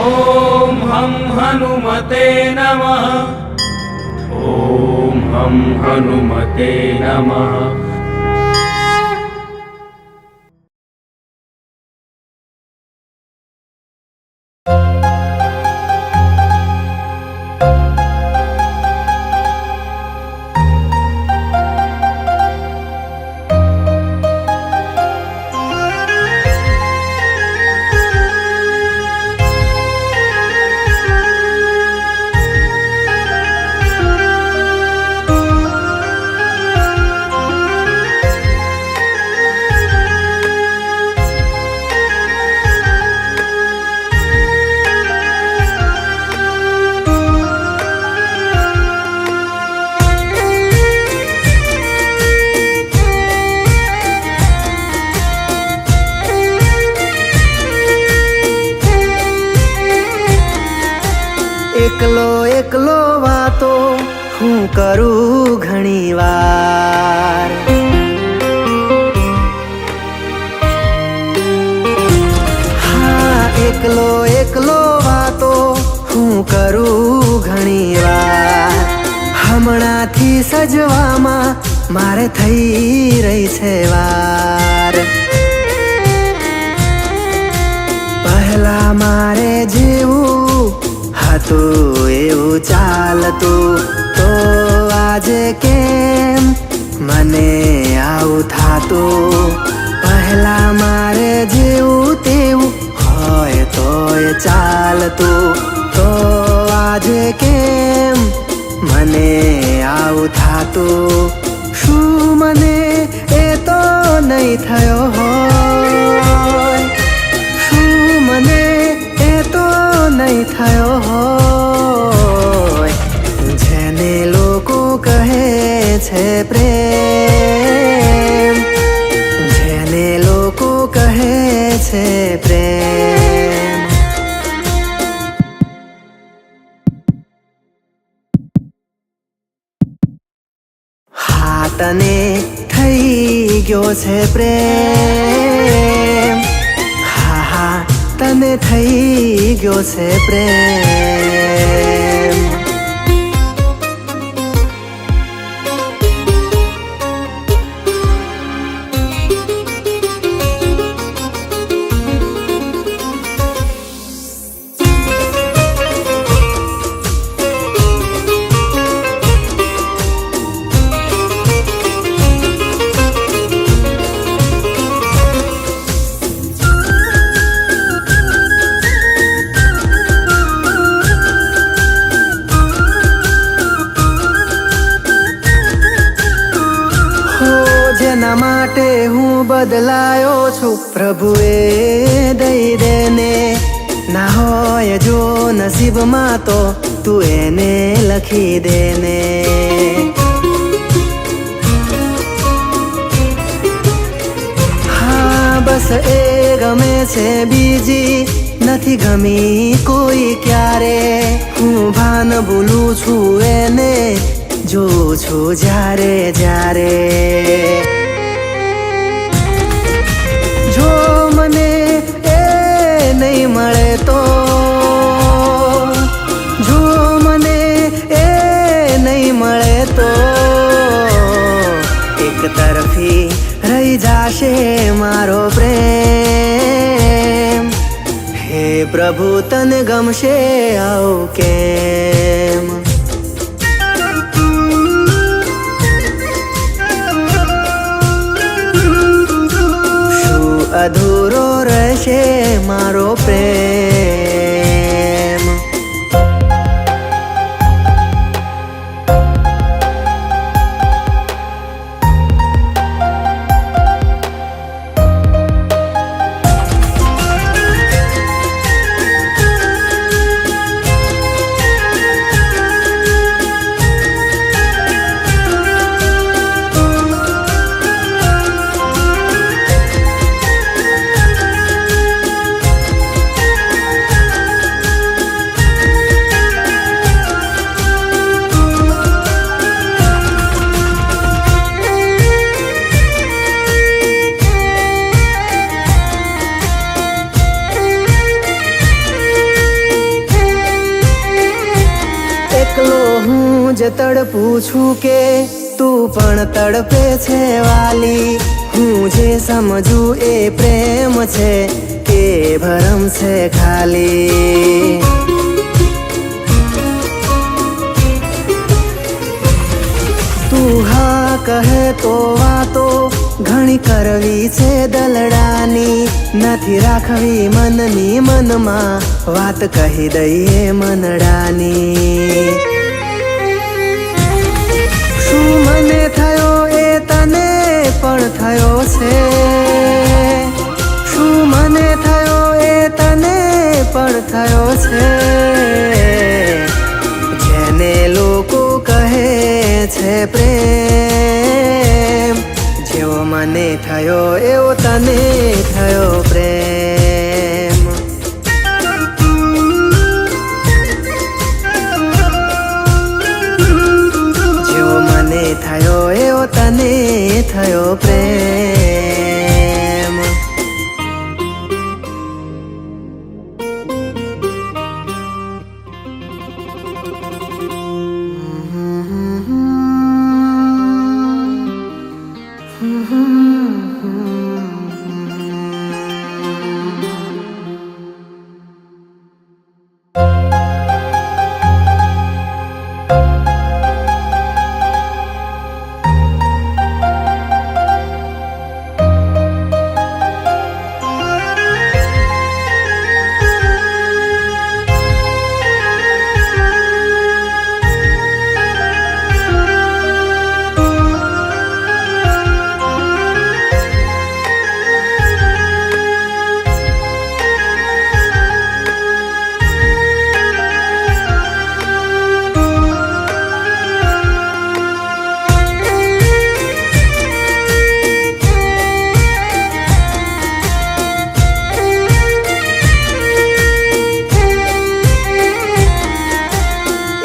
ॐ हं हनुमते नमः। ॐ हं हनुमते नमः। એકલો એકલો વાતો હું કરું ઘણી વાર, હા એકલો એકલો વાતો હું કરું ઘણી વાર. હમણાંથી સજવામાં મારે થઈ રહી છે વાર. પહેલા મારે જેવું હતું એવું ચાલતું, તો આજે કેમ મને આવું થાતું. પહેલા મારે જેવું તેવું હોય તોય ચાલતું, તો આજે કેમ મને આવું થાતું. શું મને એ તો નહીં થયો હોય, શું મને એ તો નહીં થયો હોય. જેને લોકો કહે છે પ્રેમ, જેને લોકો કહે છે પ્રેમ. હા તને થઈ ગયો છે પ્રેમ, હા હા તને થઈ ગયો છે પ્રેમ. જેના માટે હું બદલાયો છું પ્રભુએ દઈ દેને. ના હોય જો નસીબમાં તો તું એને લખી દેને. હા બસ એ ગમે છે, બીજી નથી ગમી કોઈ ક્યારે. હું ભાન ભૂલું છું એને જોઉં છું જ્યારે જ્યારે. જો મને એ નહીં મળે તો, જો મને એ નહીં મળે તો એક તરફી રહી જાશે મારો પ્રેમ. હે પ્રભુ તને ગમશે આવું કેમ. અધૂરો રહેશે મારો પ્રેમ. રોજ તડપું છું કે તું પણ તડપે છે વાલી. હું જે સમજું એ પ્રેમ છે કે ભરમ છે ખાલી. તું હા કહે તો વાતો ઘણી કરવી છે દલડાની. નથી રાખવી મનની મનમાં, વાત કહી દઈએ મનડાની. શું મને થયો એ તને પણ થયો છે? શું મને થયો એ તને પણ થયો છે? જેને લોકો કહે છે પ્રેમ, જેવો મને થયો એવો તને થયો પ્રેમ. જેવો મને થયો એવો તને થયો પ્રેમ.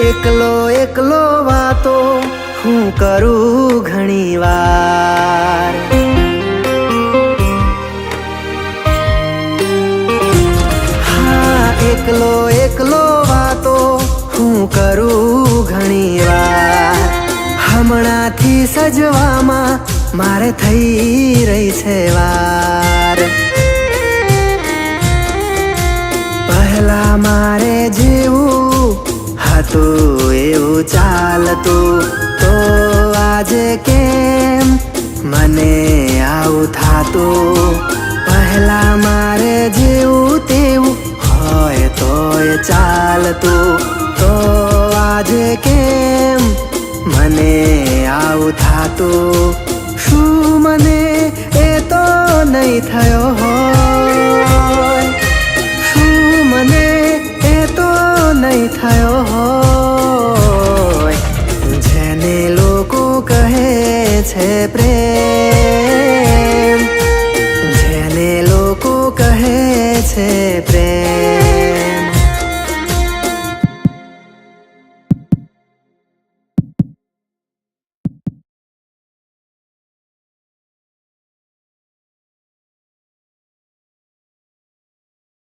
એકલો એકલો વાતો હું કરું ઘણી વાર. હા, એકલો એકલો વાતો હું કરું ઘણી વાર. હમણાંથી સજવામાં મારે થઈ રહી છે વાર. પહેલા મારે જેવું હતું એવું ચાલતું, તો આજે કેમ મને આવું થાતું? પહેલા મારે જેવું તેવું હોય તોય ચાલતું, તો આજે કેમ મને આવું થાતું? શું મને એ તો નહીં થયો હોય? શું મને એ તો નહીં થયો હોય? જેને લોકો કહે છે પ્રેમ, જેને લોકો કહે છે પ્રેમ.